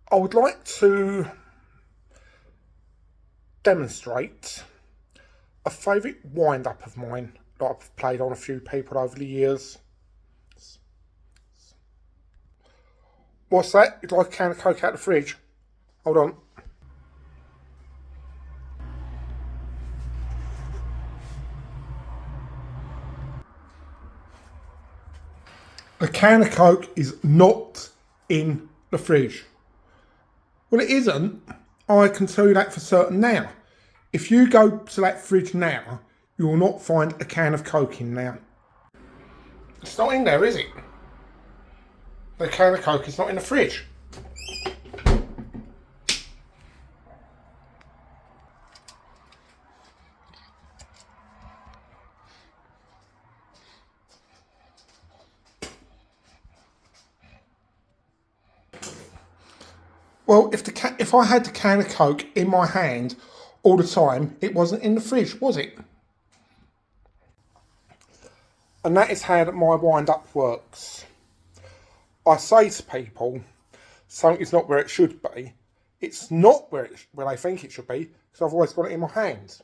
I would like to demonstrate a favourite wind-up of mine that I've played on a few people over the years. What's that? You'd like a can of Coke out of the fridge? Hold on. A can of Coke is not in the fridge. Well, it isn't. I can tell you that for certain now. If you go to that fridge now, you will not find a can of Coke in there. It's not in there, is it? The can of Coke is not in the fridge. Well, if I had the can of Coke in my hand all the time, it wasn't in the fridge, was it? And that is how my wind up works. I say to people, something is not where it should be. It's not where they think it should be, because I've always got it in my hand.